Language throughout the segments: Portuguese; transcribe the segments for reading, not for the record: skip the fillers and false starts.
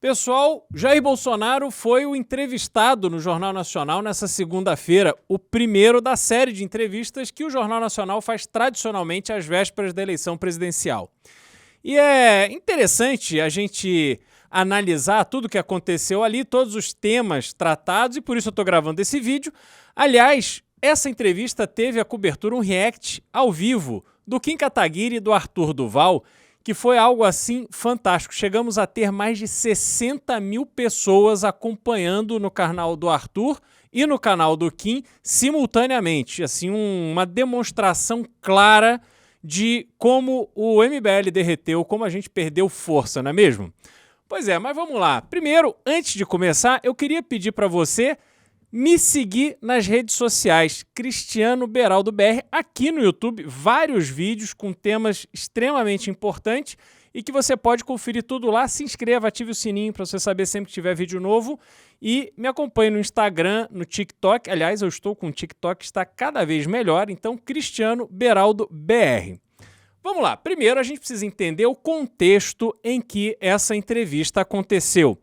Pessoal, Jair Bolsonaro foi o entrevistado no Jornal Nacional nessa segunda-feira, o primeiro da série de entrevistas que o Jornal Nacional faz tradicionalmente às vésperas da eleição presidencial. E é interessante a gente analisar tudo o que aconteceu ali, todos os temas tratados, e por isso eu estou gravando esse vídeo. Aliás, essa entrevista teve a cobertura, um react ao vivo do Kim Kataguiri e do Arthur Duval, que foi algo assim fantástico. Chegamos a ter mais de 60 mil pessoas acompanhando no canal do Arthur e no canal do Kim simultaneamente. Assim, uma demonstração clara de como o MBL derreteu, como a gente perdeu força, não é mesmo? Pois é, mas vamos lá. Primeiro, antes de começar, eu queria pedir para você me seguir nas redes sociais, Cristiano Beraldo BR, aqui no YouTube, vários vídeos com temas extremamente importantes e que você pode conferir tudo lá. Se inscreva, ative o sininho para você saber sempre que tiver vídeo novo e me acompanhe no Instagram, no TikTok. Aliás, eu estou com o TikTok, está cada vez melhor, então Cristiano Beraldo BR. Vamos lá, primeiro a gente precisa entender o contexto em que essa entrevista aconteceu.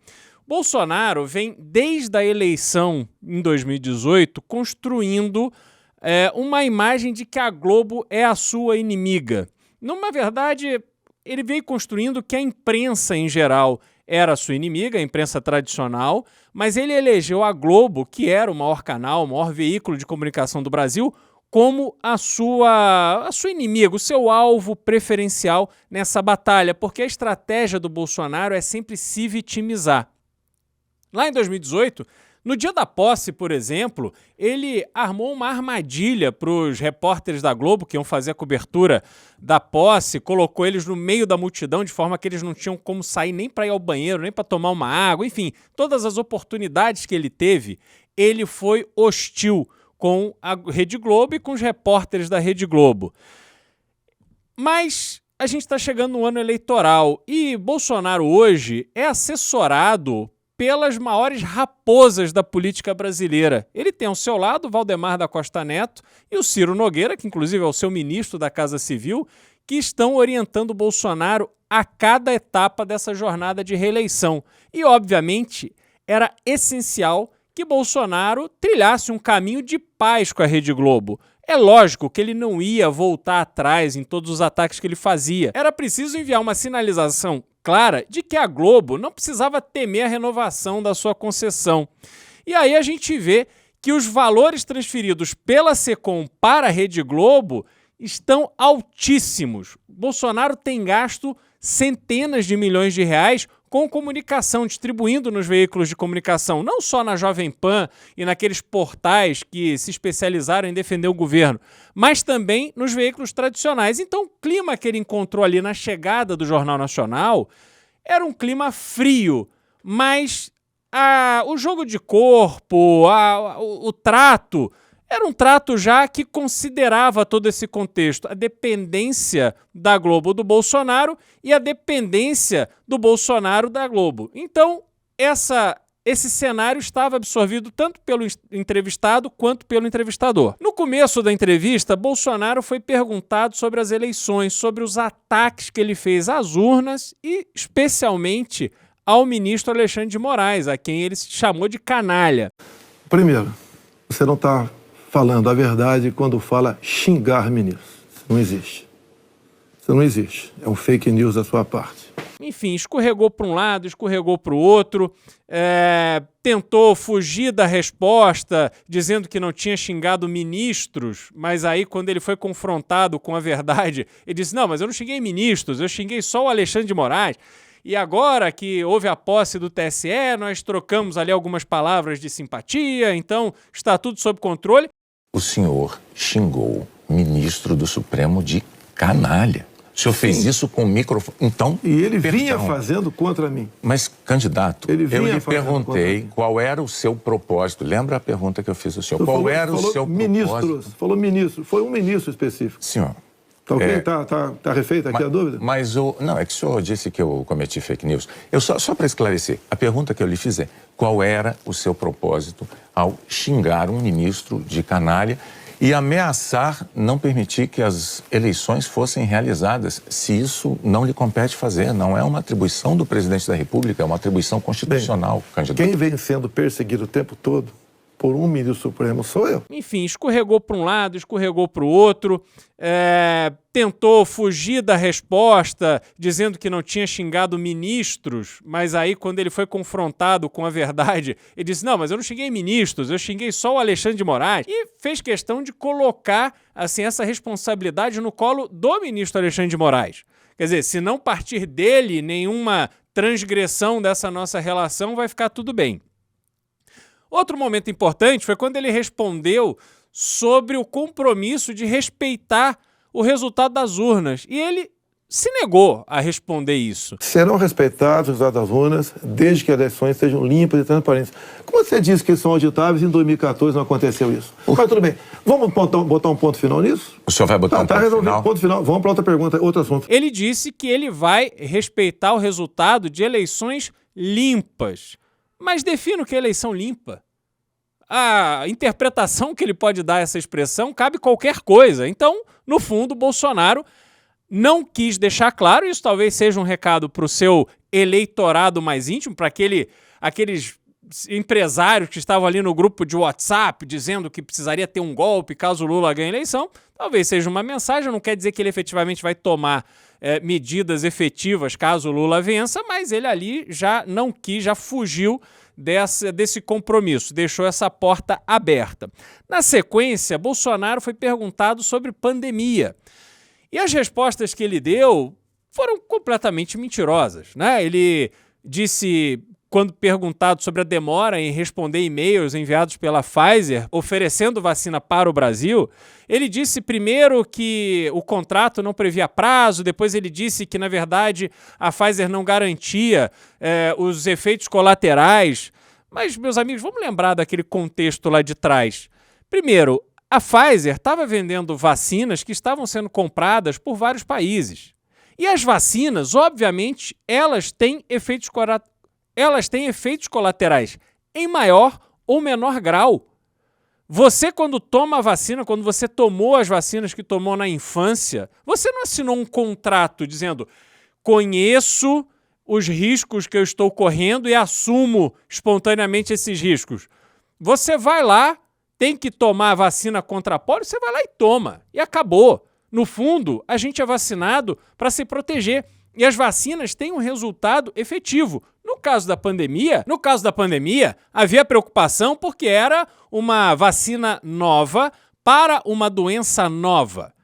Bolsonaro vem, desde a eleição em 2018, construindo uma imagem de que a Globo é a sua inimiga. Na verdade, ele veio construindo que a imprensa, em geral, era a sua inimiga, a imprensa tradicional, mas ele elegeu a Globo, que era o maior canal, o maior veículo de comunicação do Brasil, como a sua inimiga, o seu alvo preferencial nessa batalha, porque a estratégia do Bolsonaro é sempre se vitimizar. Lá em 2018, no dia da posse, por exemplo, ele armou uma armadilha para os repórteres da Globo que iam fazer a cobertura da posse, colocou eles no meio da multidão de forma que eles não tinham como sair nem para ir ao banheiro, nem para tomar uma água, enfim, todas as oportunidades que ele teve, ele foi hostil com a Rede Globo e com os repórteres da Rede Globo. Mas a gente está chegando no ano eleitoral e Bolsonaro hoje é assessorado pelas maiores raposas da política brasileira. Ele tem ao seu lado o Valdemar da Costa Neto e o Ciro Nogueira, que inclusive é o seu ministro da Casa Civil, que estão orientando o Bolsonaro a cada etapa dessa jornada de reeleição. E, obviamente, era essencial que Bolsonaro trilhasse um caminho de paz com a Rede Globo. É lógico que ele não ia voltar atrás em todos os ataques que ele fazia. Era preciso enviar uma sinalização clara de que a Globo não precisava temer a renovação da sua concessão. E aí a gente vê que os valores transferidos pela Secom para a Rede Globo estão altíssimos. Bolsonaro tem gasto centenas de milhões de reais com comunicação, distribuindo nos veículos de comunicação, não só na Jovem Pan e naqueles portais que se especializaram em defender o governo, mas também nos veículos tradicionais. Então, o clima que ele encontrou ali na chegada do Jornal Nacional era um clima frio, mas o jogo de corpo, o trato, era um trato já que considerava todo esse contexto, a dependência da Globo do Bolsonaro e a dependência do Bolsonaro da Globo. Então, esse cenário estava absorvido tanto pelo entrevistado quanto pelo entrevistador. No começo da entrevista, Bolsonaro foi perguntado sobre as eleições, sobre os ataques que ele fez às urnas e, especialmente, ao ministro Alexandre de Moraes, a quem ele chamou de canalha. Primeiro, você não está falando a verdade quando fala xingar ministro. Isso não existe. Isso não existe. É um fake news da sua parte. Enfim, escorregou para um lado, escorregou para o outro, tentou fugir da resposta, dizendo que não tinha xingado ministros, mas aí quando ele foi confrontado com a verdade, ele disse, não, mas eu não xinguei ministros, eu xinguei só o Alexandre de Moraes. E agora que houve a posse do TSE, nós trocamos ali algumas palavras de simpatia, então está tudo sob controle. O senhor xingou o ministro do Supremo de canalha. O senhor fez isso com o microfone. Então, e ele vinha fazendo contra mim. Mas, candidato, eu lhe perguntei qual era o seu propósito. Lembra a pergunta que eu fiz ao senhor? Qual era o seu propósito? Falou ministro. Foi um ministro específico. Senhor. Tá ok? Tá refeita aqui a dúvida? Mas não, é que o senhor disse que eu cometi fake news. Só para esclarecer, a pergunta que eu lhe fiz é: qual era o seu propósito ao xingar um ministro de canalha e ameaçar não permitir que as eleições fossem realizadas, se isso não lhe compete fazer. Não é uma atribuição do presidente da República, é uma atribuição constitucional. Candidato. Quem vem sendo perseguido o tempo todo por um ministro supremo sou eu. Enfim, escorregou para um lado, escorregou para o outro, tentou fugir da resposta, dizendo que não tinha xingado ministros, mas aí quando ele foi confrontado com a verdade, ele disse, não, mas eu não xinguei ministros, eu xinguei só o Alexandre de Moraes, e fez questão de colocar assim, essa responsabilidade no colo do ministro Alexandre de Moraes. Quer dizer, se não partir dele nenhuma transgressão dessa nossa relação, vai ficar tudo bem. Outro momento importante foi quando ele respondeu sobre o compromisso de respeitar o resultado das urnas. E ele se negou a responder isso. Serão respeitados os resultados das urnas desde que as eleições sejam limpas e transparentes. Como você disse que são auditáveis, em 2014 não aconteceu isso. Mas tudo bem. Vamos botar um ponto final nisso? O senhor vai botar um ponto final? Ponto final. Vamos para outra pergunta, outro assunto. Ele disse que ele vai respeitar o resultado de eleições limpas. Mas defina o que é eleição limpa. A interpretação que ele pode dar a essa expressão cabe qualquer coisa. Então, no fundo, Bolsonaro não quis deixar claro, isso talvez seja um recado para o seu eleitorado mais íntimo, para aqueles empresários que estavam ali no grupo de WhatsApp dizendo que precisaria ter um golpe caso o Lula ganhe a eleição. Talvez seja uma mensagem, não quer dizer que ele efetivamente vai tomar medidas efetivas caso o Lula vença, mas ele ali já não quis, já fugiu desse compromisso, deixou essa porta aberta. Na sequência, Bolsonaro foi perguntado sobre pandemia. E as respostas que ele deu foram completamente mentirosas, né? Ele disse, quando perguntado sobre a demora em responder e-mails enviados pela Pfizer oferecendo vacina para o Brasil, ele disse primeiro que o contrato não previa prazo, depois ele disse que, na verdade, a Pfizer não garantia os efeitos colaterais. Mas, meus amigos, vamos lembrar daquele contexto lá de trás. Primeiro, a Pfizer estava vendendo vacinas que estavam sendo compradas por vários países. E as vacinas, obviamente, elas têm efeitos colaterais em maior ou menor grau. Você, quando toma a vacina, quando você tomou as vacinas que tomou na infância, você não assinou um contrato dizendo conheço os riscos que eu estou correndo e assumo espontaneamente esses riscos. Você vai lá, tem que tomar a vacina contra a polio, você vai lá e toma. E acabou. No fundo, a gente é vacinado para se proteger. E as vacinas têm um resultado efetivo. No caso da pandemia, havia preocupação porque era uma vacina nova para uma doença nova.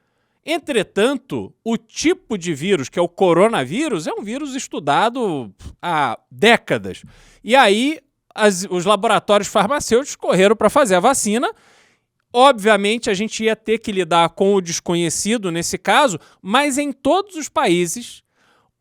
Entretanto, o tipo de vírus, que é o coronavírus, é um vírus estudado há décadas. E aí, os laboratórios farmacêuticos correram para fazer a vacina. Obviamente, a gente ia ter que lidar com o desconhecido nesse caso, mas em todos os países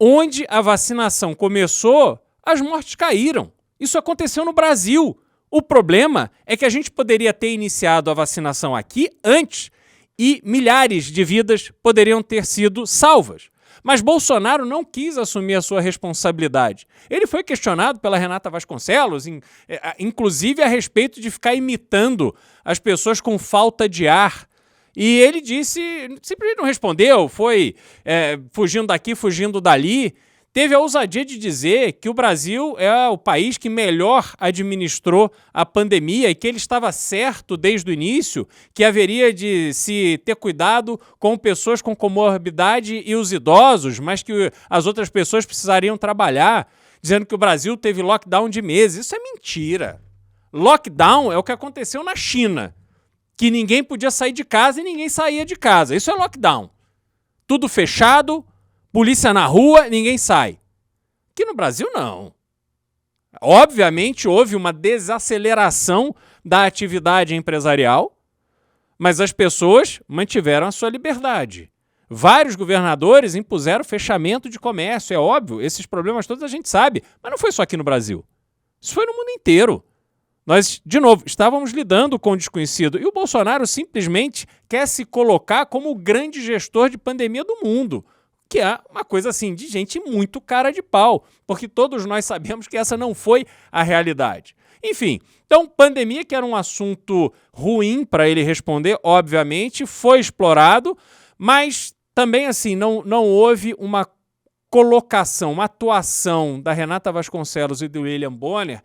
onde a vacinação começou, as mortes caíram. Isso aconteceu no Brasil. O problema é que a gente poderia ter iniciado a vacinação aqui antes e milhares de vidas poderiam ter sido salvas. Mas Bolsonaro não quis assumir a sua responsabilidade. Ele foi questionado pela Renata Vasconcelos, inclusive a respeito de ficar imitando as pessoas com falta de ar. E ele disse, simplesmente não respondeu, foi fugindo daqui, fugindo dali. Teve a ousadia de dizer que o Brasil é o país que melhor administrou a pandemia e que ele estava certo desde o início, que haveria de se ter cuidado com pessoas com comorbidade e os idosos, mas que as outras pessoas precisariam trabalhar, dizendo que o Brasil teve lockdown de meses. Isso é mentira. Lockdown é o que aconteceu na China, que ninguém podia sair de casa e ninguém saía de casa. Isso é lockdown. Tudo fechado, polícia na rua, ninguém sai. Aqui no Brasil, não. Obviamente, houve uma desaceleração da atividade empresarial, mas as pessoas mantiveram a sua liberdade. Vários governadores impuseram fechamento de comércio, é óbvio, esses problemas todos a gente sabe, mas não foi só aqui no Brasil. Isso foi no mundo inteiro. Nós, de novo, estávamos lidando com o desconhecido e o Bolsonaro simplesmente quer se colocar como o grande gestor de pandemia do mundo. que é uma coisa assim de gente muito cara de pau, porque todos nós sabemos que essa não foi a realidade. Enfim, então pandemia, que era um assunto ruim para ele responder, obviamente, foi explorado, mas também assim não houve uma colocação, uma atuação da Renata Vasconcelos e do William Bonner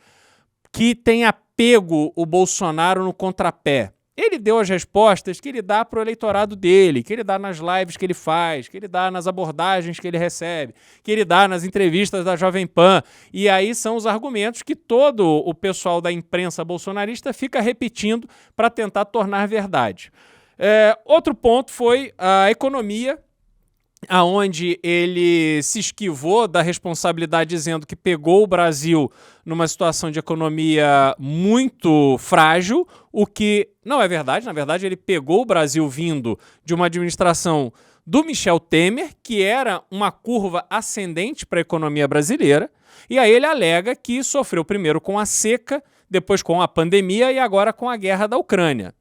que tenha pego o Bolsonaro no contrapé. Ele deu as respostas que ele dá para o eleitorado dele, que ele dá nas lives que ele faz, que ele dá nas abordagens que ele recebe, que ele dá nas entrevistas da Jovem Pan. E aí são os argumentos que todo o pessoal da imprensa bolsonarista fica repetindo para tentar tornar verdade. Outro ponto foi a economia, aonde ele se esquivou da responsabilidade dizendo que pegou o Brasil numa situação de economia muito frágil, o que não é verdade. Na verdade, ele pegou o Brasil vindo de uma administração do Michel Temer, que era uma curva ascendente para a economia brasileira, e aí ele alega que sofreu primeiro com a seca, depois com a pandemia e agora com a guerra da Ucrânia.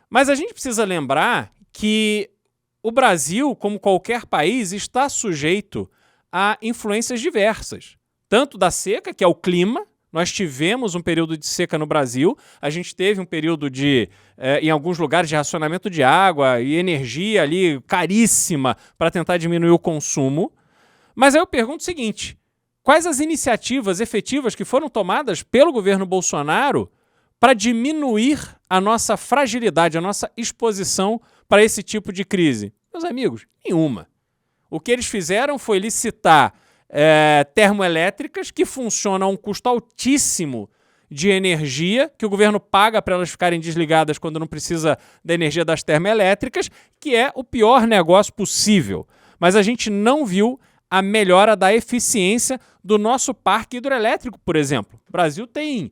Mas a gente precisa lembrar que o Brasil, como qualquer país, está sujeito a influências diversas. Tanto da seca, que é o clima. Nós tivemos um período de seca no Brasil. A gente teve um período em alguns lugares, de racionamento de água e energia ali caríssima para tentar diminuir o consumo. Mas aí eu pergunto o seguinte: quais as iniciativas efetivas que foram tomadas pelo governo Bolsonaro para diminuir a nossa fragilidade, a nossa exposição para esse tipo de crise? Meus amigos, nenhuma. O que eles fizeram foi licitar termoelétricas que funcionam a um custo altíssimo de energia, que o governo paga para elas ficarem desligadas quando não precisa da energia das termoelétricas, que é o pior negócio possível. Mas a gente não viu a melhora da eficiência do nosso parque hidroelétrico, por exemplo. O Brasil tem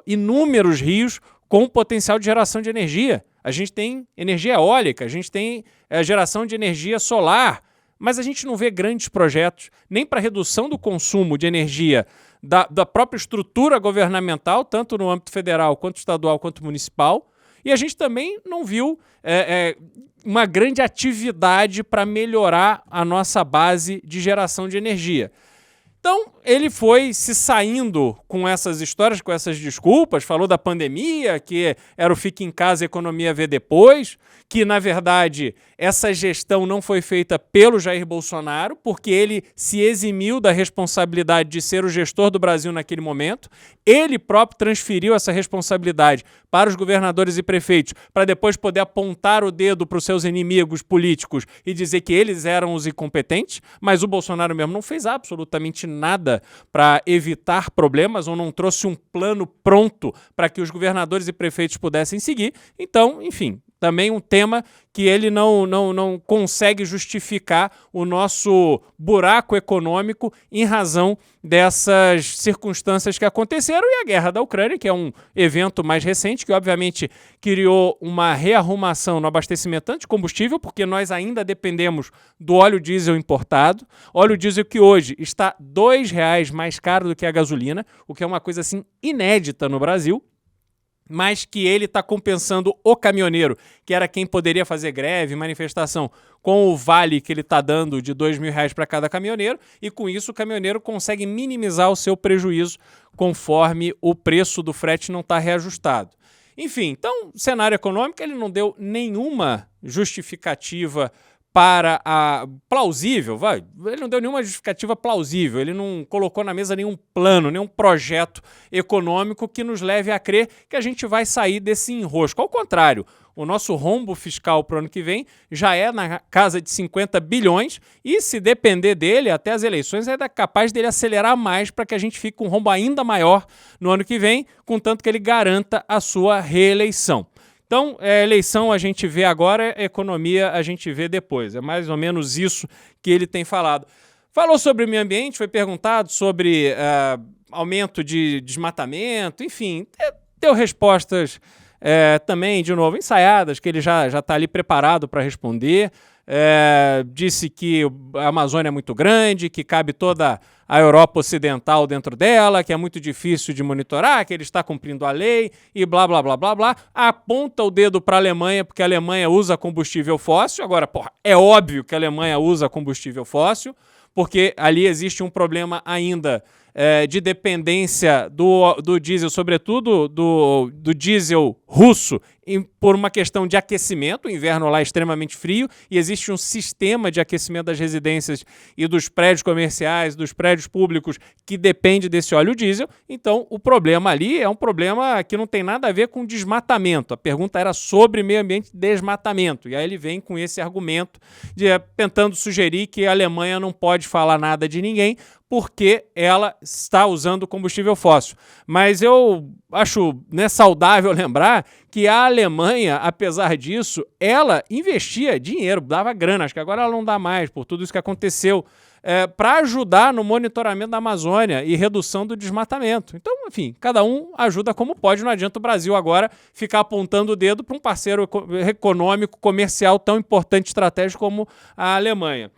inúmeros rios com potencial de geração de energia. A gente tem energia eólica, a gente tem geração de energia solar, mas a gente não vê grandes projetos nem para redução do consumo de energia da própria estrutura governamental, tanto no âmbito federal, quanto estadual, quanto municipal, e a gente também não viu uma grande atividade para melhorar a nossa base de geração de energia. Então, ele foi se saindo com essas histórias, com essas desculpas, falou da pandemia, que era o fique em casa e a economia vê depois, que, na verdade, essa gestão não foi feita pelo Jair Bolsonaro, porque ele se eximiu da responsabilidade de ser o gestor do Brasil naquele momento. Ele próprio transferiu essa responsabilidade para os governadores e prefeitos, para depois poder apontar o dedo para os seus inimigos políticos e dizer que eles eram os incompetentes, mas o Bolsonaro mesmo não fez absolutamente nada para evitar problemas ou não trouxe um plano pronto para que os governadores e prefeitos pudessem seguir. Então, enfim, também um tema que ele não consegue justificar o nosso buraco econômico em razão dessas circunstâncias que aconteceram, e a guerra da Ucrânia, que é um evento mais recente, que obviamente criou uma rearrumação no abastecimento tanto de combustível, porque nós ainda dependemos do óleo diesel importado, óleo diesel que hoje está R$ 2,00 mais caro do que a gasolina, o que é uma coisa assim inédita no Brasil, mas que ele está compensando o caminhoneiro, que era quem poderia fazer greve, manifestação, com o vale que ele está dando de R$ 2.000 para cada caminhoneiro, e com isso o caminhoneiro consegue minimizar o seu prejuízo conforme o preço do frete não está reajustado. Enfim, então, cenário econômico, ele não deu nenhuma justificativa para a plausível, ele não deu nenhuma justificativa plausível, ele não colocou na mesa nenhum plano, nenhum projeto econômico que nos leve a crer que a gente vai sair desse enrosco. Ao contrário, o nosso rombo fiscal para o ano que vem já é na casa de 50 bilhões e, se depender dele, até as eleições é capaz dele acelerar mais para que a gente fique com um rombo ainda maior no ano que vem, contanto que ele garanta a sua reeleição. Então, eleição a gente vê agora, economia a gente vê depois. É mais ou menos isso que ele tem falado. Falou sobre o meio ambiente, foi perguntado sobre aumento de desmatamento, enfim, deu respostas também, de novo, ensaiadas, que ele já está ali preparado para responder. disse que a Amazônia é muito grande, que cabe toda a Europa Ocidental dentro dela, que é muito difícil de monitorar, que ele está cumprindo a lei e blá, blá, blá, blá, blá. Aponta o dedo para a Alemanha, porque a Alemanha usa combustível fóssil. Agora, é óbvio que a Alemanha usa combustível fóssil, porque ali existe um problema ainda de dependência do diesel, sobretudo do diesel russo, por uma questão de aquecimento. O inverno lá é extremamente frio e existe um sistema de aquecimento das residências e dos prédios comerciais, dos prédios públicos, que depende desse óleo diesel. Então, o problema ali é um problema que não tem nada a ver com desmatamento. A pergunta era sobre meio ambiente e desmatamento. E aí ele vem com esse argumento, tentando sugerir que a Alemanha não pode falar nada de ninguém, porque ela está usando combustível fóssil. Mas eu acho saudável lembrar que a Alemanha, apesar disso, ela investia dinheiro, dava grana, acho que agora ela não dá mais, por tudo isso que aconteceu, para ajudar no monitoramento da Amazônia e redução do desmatamento. Então, enfim, cada um ajuda como pode, não adianta o Brasil agora ficar apontando o dedo para um parceiro econômico, comercial tão importante, estratégico como a Alemanha.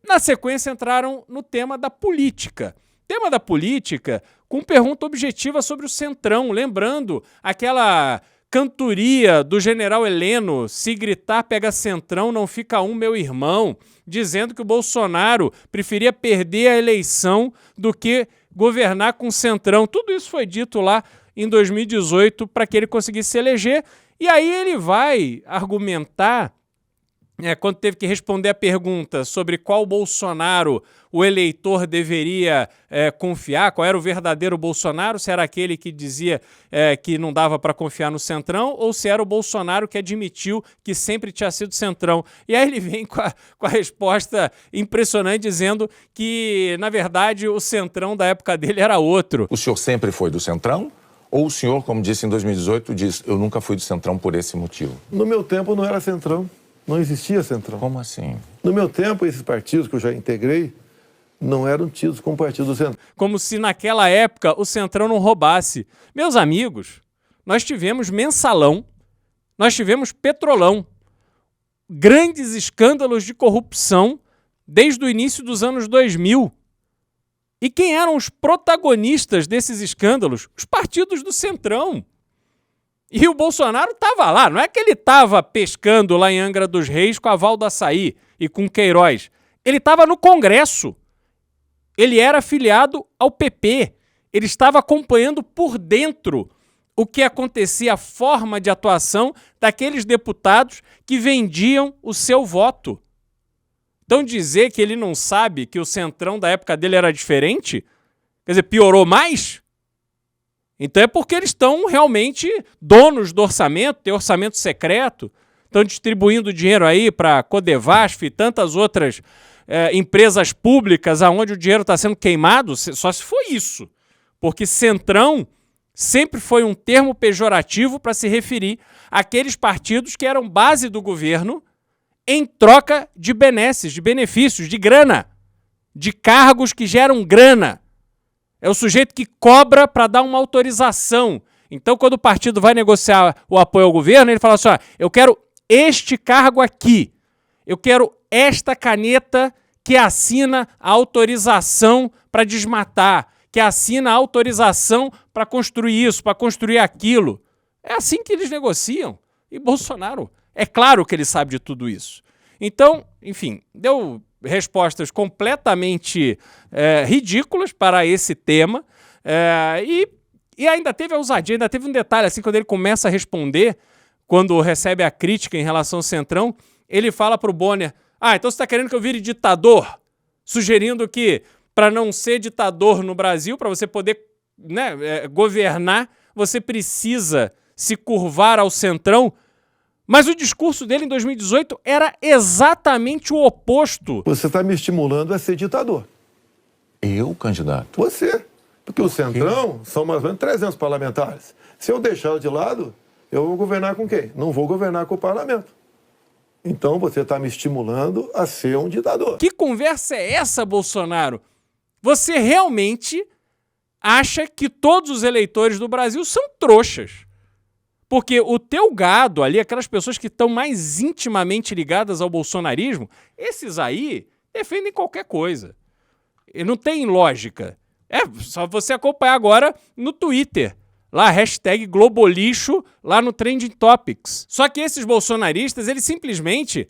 Na sequência, entraram no tema da política. Tema da política com pergunta objetiva sobre o Centrão, lembrando aquela cantoria do general Heleno, se gritar pega Centrão, não fica um meu irmão, dizendo que o Bolsonaro preferia perder a eleição do que governar com o Centrão. Tudo isso foi dito lá em 2018 para que ele conseguisse se eleger. E aí ele vai argumentar, quando teve que responder a pergunta sobre qual Bolsonaro o eleitor deveria confiar, qual era o verdadeiro Bolsonaro, se era aquele que dizia que não dava para confiar no Centrão, ou se era o Bolsonaro que admitiu que sempre tinha sido Centrão. E aí ele vem com a resposta impressionante, dizendo que, na verdade, o Centrão da época dele era outro. O senhor sempre foi do Centrão? Ou o senhor, como disse em 2018, diz, eu nunca fui do Centrão por esse motivo? No meu tempo não era Centrão. Não existia Centrão. Como assim? No meu tempo, esses partidos que eu já integrei não eram tidos como partido do Centrão. Como se naquela época o Centrão não roubasse. Meus amigos, nós tivemos Mensalão, nós tivemos Petrolão, grandes escândalos de corrupção desde o início dos anos 2000. E quem eram os protagonistas desses escândalos? Os partidos do Centrão. E o Bolsonaro estava lá, não é que ele estava pescando lá em Angra dos Reis com a Val do Açaí e com Queiroz. Ele estava no Congresso. Ele era afiliado ao PP. Ele estava acompanhando por dentro o que acontecia, a forma de atuação daqueles deputados que vendiam o seu voto. Então dizer que ele não sabe que o Centrão da época dele era diferente, quer dizer, piorou mais? Então é porque eles estão realmente donos do orçamento, tem orçamento secreto, estão distribuindo dinheiro aí para Codevasf e tantas outras empresas públicas onde o dinheiro está sendo queimado, só se for isso. Porque Centrão sempre foi um termo pejorativo para se referir àqueles partidos que eram base do governo em troca de benesses, de benefícios, de grana, de cargos que geram grana. É o sujeito que cobra para dar uma autorização. Então, quando o partido vai negociar o apoio ao governo, ele fala assim, eu quero este cargo aqui, eu quero esta caneta que assina a autorização para desmatar, que assina a autorização para construir isso, para construir aquilo. É assim que eles negociam. E Bolsonaro, é claro que ele sabe de tudo isso. Então, enfim, deu respostas completamente ridículas para esse tema e ainda teve a ousadia, ainda teve um detalhe, assim, quando ele começa a responder, quando recebe a crítica em relação ao Centrão, ele fala para o Bonner, então você está querendo que eu vire ditador? Sugerindo que, para não ser ditador no Brasil, para você poder governar, você precisa se curvar ao Centrão. Mas o discurso dele em 2018 era exatamente o oposto. Você está me estimulando a ser ditador. Eu, candidato? Você. Porque o Centrão são mais ou menos 300 parlamentares. Se eu deixá-lo de lado, eu vou governar com quem? Não vou governar com o parlamento. Então você está me estimulando a ser um ditador. Que conversa é essa, Bolsonaro? Você realmente acha que todos os eleitores do Brasil são trouxas? Porque o teu gado ali, aquelas pessoas que estão mais intimamente ligadas ao bolsonarismo, esses aí defendem qualquer coisa. E não tem lógica. É só você acompanhar agora no Twitter. Lá, hashtag Globolixo, lá no Trending Topics. Só que esses bolsonaristas, eles simplesmente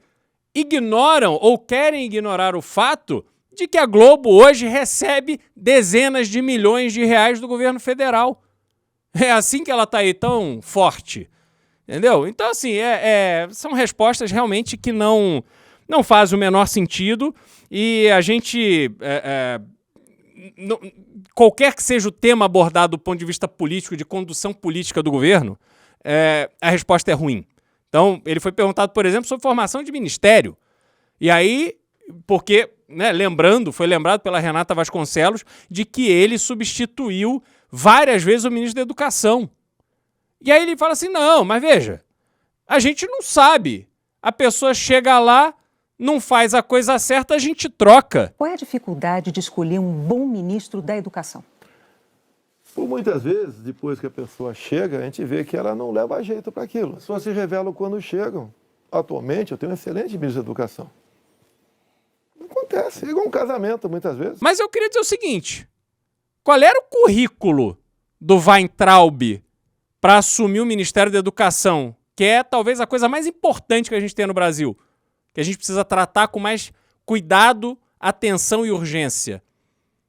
ignoram ou querem ignorar o fato de que a Globo hoje recebe dezenas de milhões de reais do governo federal. É assim que ela tá aí tão forte, entendeu? Então, assim, são respostas realmente que não fazem o menor sentido e a gente... qualquer que seja o tema abordado do ponto de vista político, de condução política do governo, a resposta é ruim. Então, ele foi perguntado, por exemplo, sobre formação de ministério. E aí, porque, né, foi lembrado pela Renata Vasconcelos de que ele substituiu várias vezes o ministro da Educação. E aí ele fala assim, não, mas veja, a gente não sabe. A pessoa chega lá, não faz a coisa certa, a gente troca. Qual é a dificuldade de escolher um bom ministro da Educação? Por muitas vezes, depois que a pessoa chega, a gente vê que ela não leva jeito para aquilo. As pessoas se revelam quando chegam. Atualmente, eu tenho um excelente ministro da Educação. Acontece, é igual um casamento, muitas vezes. Mas eu queria dizer o seguinte, qual era o currículo do Weintraub para assumir o Ministério da Educação, que é talvez a coisa mais importante que a gente tem no Brasil, que a gente precisa tratar com mais cuidado, atenção e urgência?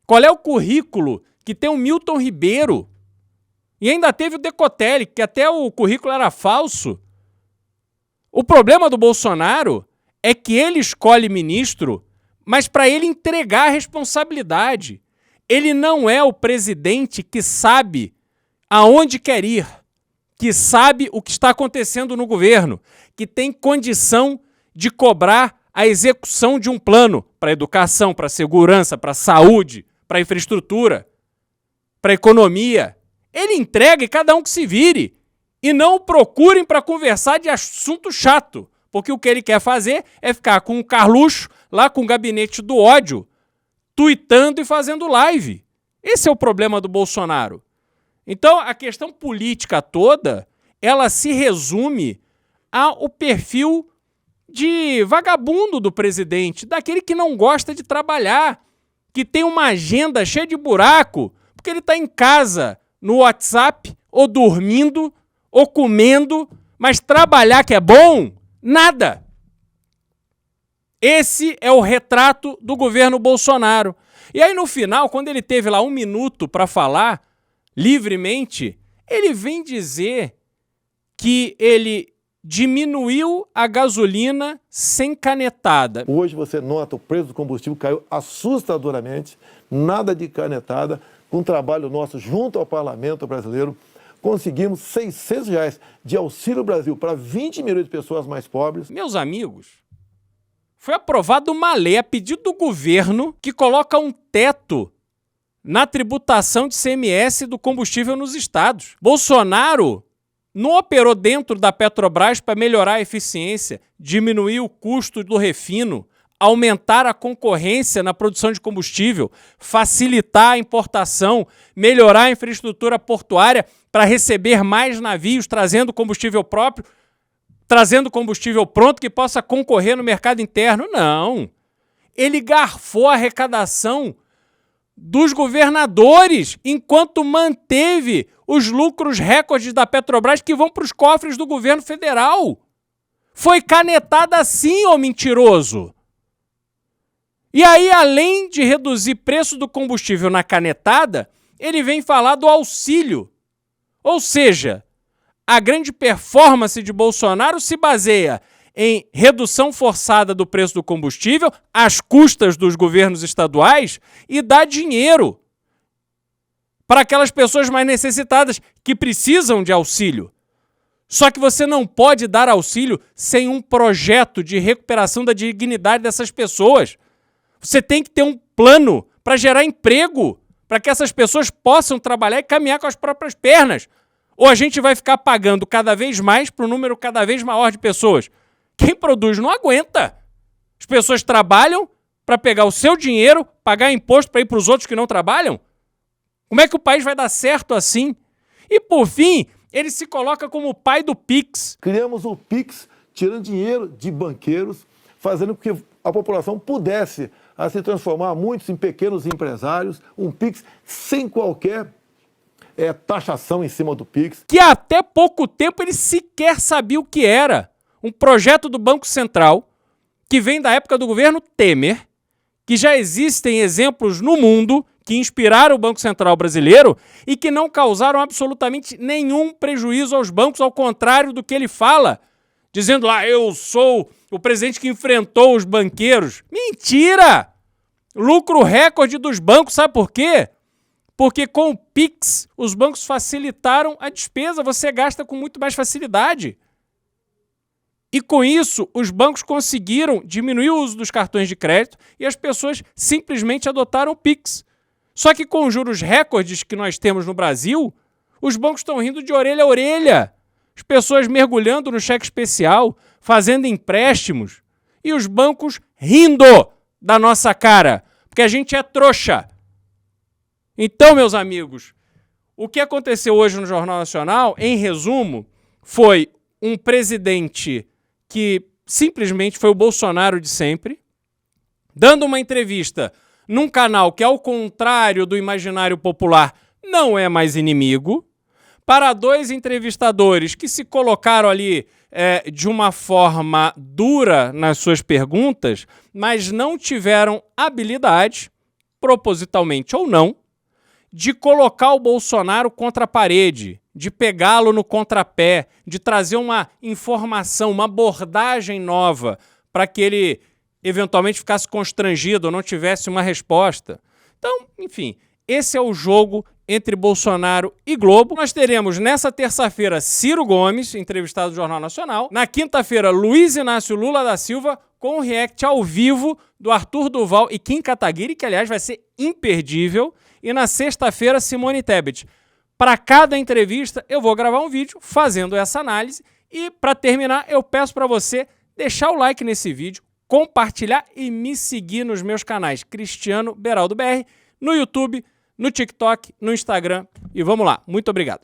Qual é o currículo que tem o Milton Ribeiro? E ainda teve o Decotelli, que até o currículo era falso. O problema do Bolsonaro é que ele escolhe ministro, mas para ele entregar a responsabilidade. Ele não é o presidente que sabe aonde quer ir, que sabe o que está acontecendo no governo, que tem condição de cobrar a execução de um plano para educação, para segurança, para saúde, para infraestrutura, para economia. Ele entrega e cada um que se vire. E não o procurem para conversar de assunto chato, porque o que ele quer fazer é ficar com o Carluxo, lá com o gabinete do ódio, tuitando e fazendo live. Esse é o problema do Bolsonaro. Então, a questão política toda, ela se resume ao perfil de vagabundo do presidente, daquele que não gosta de trabalhar, que tem uma agenda cheia de buraco, porque ele está em casa, no WhatsApp, ou dormindo, ou comendo, mas trabalhar que é bom, nada. Esse é o retrato do governo Bolsonaro. E aí, no final, quando ele teve lá 1 minuto para falar livremente, ele vem dizer que ele diminuiu a gasolina sem canetada. Hoje você nota o preço do combustível caiu assustadoramente, nada de canetada, com o trabalho nosso junto ao parlamento brasileiro, conseguimos R$600 de Auxílio Brasil para 20 milhões de pessoas mais pobres. Meus amigos, foi aprovada uma lei a pedido do governo que coloca um teto na tributação de CMS do combustível nos estados. Bolsonaro não operou dentro da Petrobras para melhorar a eficiência, diminuir o custo do refino, aumentar a concorrência na produção de combustível, facilitar a importação, melhorar a infraestrutura portuária para receber mais navios trazendo combustível próprio, trazendo combustível pronto que possa concorrer no mercado interno. Não. Ele garfou a arrecadação dos governadores enquanto manteve os lucros recordes da Petrobras que vão para os cofres do governo federal. Foi canetada assim, ô mentiroso. E aí, além de reduzir preço do combustível na canetada, ele vem falar do auxílio. Ou seja, a grande performance de Bolsonaro se baseia em redução forçada do preço do combustível, às custas dos governos estaduais, e dá dinheiro para aquelas pessoas mais necessitadas que precisam de auxílio. Só que você não pode dar auxílio sem um projeto de recuperação da dignidade dessas pessoas. Você tem que ter um plano para gerar emprego, para que essas pessoas possam trabalhar e caminhar com as próprias pernas. Ou a gente vai ficar pagando cada vez mais para um número cada vez maior de pessoas. Quem produz não aguenta. As pessoas trabalham para pegar o seu dinheiro, pagar imposto para ir para os outros que não trabalham. Como é que o país vai dar certo assim? E, por fim, Ele se coloca como o pai do Pix. Criamos o Pix, tirando dinheiro de banqueiros, fazendo com que a população pudesse se transformar muitos em pequenos empresários, um Pix sem qualquer taxação em cima do Pix. Que até pouco tempo ele sequer sabia o que era. Um projeto do Banco Central, que vem da época do governo Temer, que já existem exemplos no mundo que inspiraram o Banco Central brasileiro e que não causaram absolutamente nenhum prejuízo aos bancos, ao contrário do que ele fala, dizendo lá, eu sou o presidente que enfrentou os banqueiros. Mentira! Lucro recorde dos bancos, sabe por quê? Porque com o Pix, os bancos facilitaram a despesa, você gasta com muito mais facilidade. E com isso, os bancos conseguiram diminuir o uso dos cartões de crédito e as pessoas simplesmente adotaram o Pix. Só que com os juros recordes que nós temos no Brasil, os bancos estão rindo de orelha a orelha. As pessoas mergulhando no cheque especial, fazendo empréstimos, e os bancos rindo da nossa cara, porque a gente é trouxa. Então, meus amigos, o que aconteceu hoje no Jornal Nacional, em resumo, foi um presidente que simplesmente foi o Bolsonaro de sempre, dando uma entrevista num canal que, ao contrário do imaginário popular, não é mais inimigo, para dois entrevistadores que se colocaram ali de uma forma dura nas suas perguntas, mas não tiveram habilidade, propositalmente ou não, de colocar o Bolsonaro contra a parede, de pegá-lo no contrapé, de trazer uma informação, uma abordagem nova para que ele eventualmente ficasse constrangido ou não tivesse uma resposta. Então, enfim, esse é o jogo entre Bolsonaro e Globo. Nós teremos nessa terça-feira Ciro Gomes, entrevistado do Jornal Nacional. Na quinta-feira, Luiz Inácio Lula da Silva, com o react ao vivo do Arthur Duval e Kim Kataguiri, que, aliás, vai ser imperdível. E na sexta-feira, Simone Tebet. Para cada entrevista, eu vou gravar um vídeo fazendo essa análise. E, para terminar, eu peço para você deixar o like nesse vídeo, compartilhar e me seguir nos meus canais Cristiano Beraldo BR, no YouTube, no TikTok, no Instagram. E vamos lá. Muito obrigado.